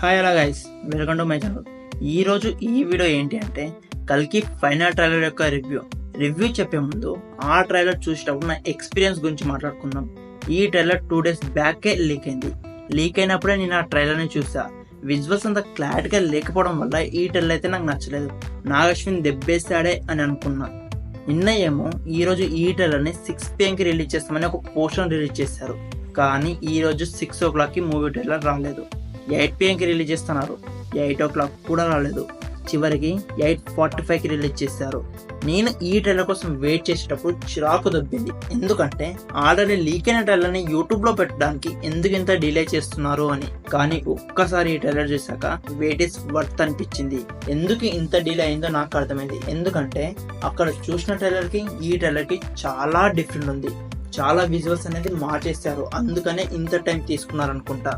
Hi అలా guys, welcome to my channel. ఈరోజు ఈ వీడియో ఏంటి అంటే కల్కి ఫైనల్ ట్రైలర్ యొక్క రివ్యూ చెప్పే ముందు ఆ ట్రైలర్ చూసేటప్పుడు నా ఎక్స్పీరియన్స్ గురించి మాట్లాడుకుందాం. ఈ ట్రైలర్ 2 days బ్యాకే లీక్ అయింది. లీక్ అయినప్పుడే నేను ఆ ట్రైలర్ని చూసా. విజువల్స్ అంత క్లారిటీగా లేకపోవడం వల్ల ఈ ట్రైలర్ అయితే నాకు నచ్చలేదు. నాగశ్విన్ దెబ్బేస్తాడే అని అనుకున్నా. నిన్న ఏమో ఈరోజు ఈ ట్రైలర్ని 6 PM రిలీజ్ చేస్తామని ఒక పోస్టర్ రిలీజ్ చేశారు. కానీ ఈరోజు 6 o'clock మూవీ ట్రైలర్ రాలేదు. 8 PM రిలీజ్ చేస్తున్నారు. 8 o'clock కూడా రాలేదు. చివరికి 8:45 రిలీజ్ చేశారు. నేను ఈ ట్రైలర్ కోసం వెయిట్ చేసేటప్పుడు చిరాకు దొబ్బింది. ఎందుకంటే ఆల్రెడీ లీక్ అయిన ట్రైలర్ని యూట్యూబ్లో పెట్టడానికి ఎందుకు ఇంత డిలే చేస్తున్నారు అని. కానీ ఒక్కసారి ఈ ట్రైలర్ చూసాక వెయిట్ ఇస్ వర్త్ అనిపించింది. ఎందుకు ఇంత డిలే అయిందో నాకు అర్థమైంది. ఎందుకంటే అక్కడ చూసిన ట్రైలర్కి ఈ ట్రైలర్కి చాలా డిఫరెంట్ ఉంది. చాలా విజువల్స్ అనేది మార్చేస్తారు. అందుకనే ఇంత టైం తీసుకున్నారు అనుకుంటా.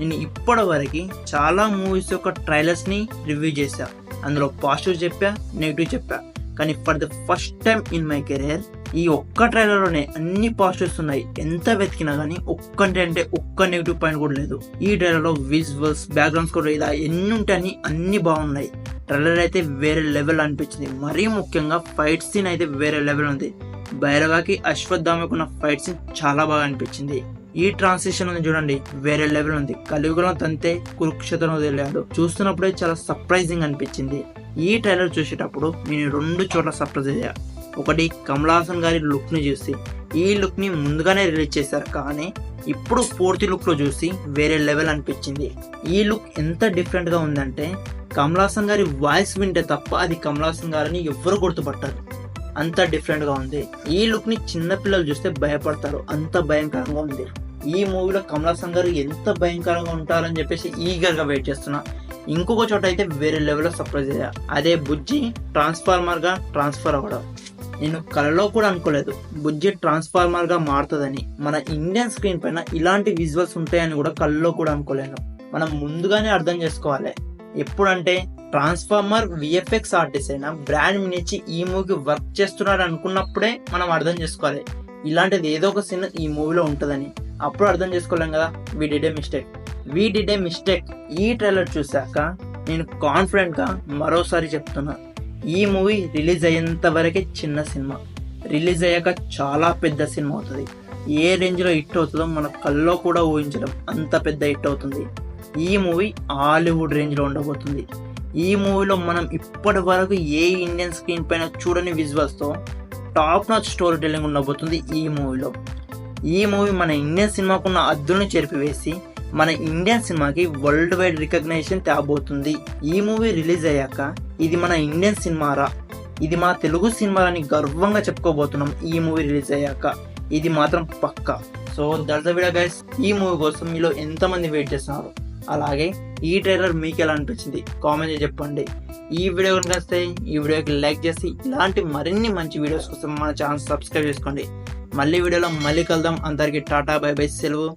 నేను ఇప్పటి వరకు చాలా మూవీస్ యొక్క ట్రైలర్స్ని రివ్యూ చేశా. అందులో పాజిటివ్ చెప్పా, నెగిటివ్ చెప్పా. కానీ for the first time in my career ఈ ఒక్క ట్రైలర్లోనే అన్ని పాజిటివ్స్ ఉన్నాయి. ఎంత వెతికినా కానీ ఒక్క నెగిటివ్ పాయింట్ కూడా లేదు. ఈ ట్రైలర్లో విజువల్స్, బ్యాక్గ్రౌండ్ స్కోర్ ఇలా ఎన్ని ఉంటాయని అన్ని బాగున్నాయి. ట్రైలర్ అయితే వేరే లెవెల్ అనిపించింది. మరీ ముఖ్యంగా ఫైట్ సీన్ అయితే వేరే లెవెల్ ఉంది. భైరవాకి అశ్వత్థామకు ఉన్న ఫైట్ సీన్ చాలా బాగా అనిపించింది. ఈ ట్రాన్సిషన్ ఉంది చూడండి, వేరే లెవెల్ ఉంది. కలియుగంలో తంతే కురుక్షేత్రం వదిలాడు. చూస్తున్నప్పుడే చాలా సర్ప్రైజింగ్ అనిపించింది. ఈ ట్రైలర్ చూసేటప్పుడు నేను 2 చోట్ల సర్ప్రైజ్ అయ్యా. ఒకటి కమల్ హాసన్ గారి లుక్ ని చూసి. ఈ లుక్ ని ముందుగానే రిలీజ్ చేశారు, కానీ ఇప్పుడు పూర్తి లుక్ లో చూసి వేరే లెవెల్ అనిపించింది. ఈ లుక్ ఎంత డిఫరెంట్ గా ఉందంటే కమల్ హాసన్ గారి వాయిస్ వింటే తప్ప అది కమల్ హాసన్ గారిని ఎవ్వరు గుర్తుపట్టారు. అంత డిఫరెంట్ గా ఉంది. ఈ లుక్ ని చిన్న పిల్లలు చూస్తే భయపడతారు. అంత భయంకరంగా ఉంది. ఈ మూవీలో కమల్ హాసన్ గారు ఎంత భయంకరంగా ఉంటారని చెప్పేసి ఈగర్ గా వెయిట్ చేస్తున్నా. ఇంకొక చోట అయితే వేరే లెవెల్లో సర్ప్రైజ్ అయ్యా. అదే బుజ్జి ట్రాన్స్ఫార్మర్ గా ట్రాన్స్ఫర్ అవ్వడం. నేను కలలో కూడా అనుకోలేదు బుజ్జి ట్రాన్స్ఫార్మర్ గా మారుతుందని. మన ఇండియన్ స్క్రీన్ పైన ఇలాంటి విజువల్స్ ఉంటాయని కూడా కలలో కూడా అనుకోలేను. మనం ముందుగానే అర్థం చేసుకోవాలి. ఎప్పుడంటే ట్రాన్స్ఫార్మర్ విఎఫ్ఎక్స్ ఆర్టిస్ట్ అయినా బ్రాండ్ మినిచి ఈ మూవీకి వర్క్ చేస్తున్నాడు అనుకున్నప్పుడే మనం అర్థం చేసుకోవాలి ఇలాంటిది ఏదో ఒక సీన్ ఈ మూవీలో ఉంటుందని. అప్పుడు అర్థం చేసుకోలేం కదా. We did a mistake. ఈ ట్రైలర్ చూసాక నేను కాన్ఫిడెంట్ గా మరోసారి చెప్తున్నా, ఈ మూవీ రిలీజ్ అయ్యేంత వరకే చిన్న సినిమా. రిలీజ్ అయ్యాక చాలా పెద్ద సినిమా అవుతుంది. ఏ రేంజ్ లో హిట్ అవుతుందో మన కల్లో కూడా ఊహించడం అంత పెద్ద హిట్ అవుతుంది. ఈ మూవీ హాలీవుడ్ రేంజ్ లో ఉండబోతుంది. ఈ మూవీలో మనం ఇప్పటి వరకు ఏ ఇండియన్ స్క్రీన్ పైన చూడని విజువల్స్ తో టాప్ నాచ్ స్టోరీ టెల్లింగ్ ఉండబోతుంది ఈ మూవీలో. ఈ మూవీ మన ఇండియన్ సినిమాకున్న అద్దులను చెరిపివేసి మన ఇండియన్ సినిమాకి వరల్డ్ వైడ్ రికగ్నైజేషన్ తేబోతుంది. ఈ మూవీ రిలీజ్ అయ్యాక ఇది మన ఇండియన్ సినిమారా, ఇది మా తెలుగు సినిమాలని గర్వంగా చెప్పుకోబోతున్నాం. ఈ మూవీ రిలీజ్ అయ్యాక ఇది మాత్రం పక్కా. So that's the video guys. ఈ మూవీ కోసం మీలో ఎంతమంది వెయిట్ చేస్తున్నారు? అలాగే ఈ ట్రైలర్ మీకు ఎలా అనిపించింది కామెంట్ చేసి చెప్పండి. ఈ వీడియో కనుక వస్తే ఈ వీడియోకి లైక్ చేసి ఇలాంటి మరిన్ని మంచి వీడియోస్ కోసం మన ఛానల్ సబ్స్క్రైబ్ చేసుకోండి. మళ్ళీ వీడియోలో మళ్ళీ కలుద్దాం. అందరికీ టాటా, బై బై, సెలవు.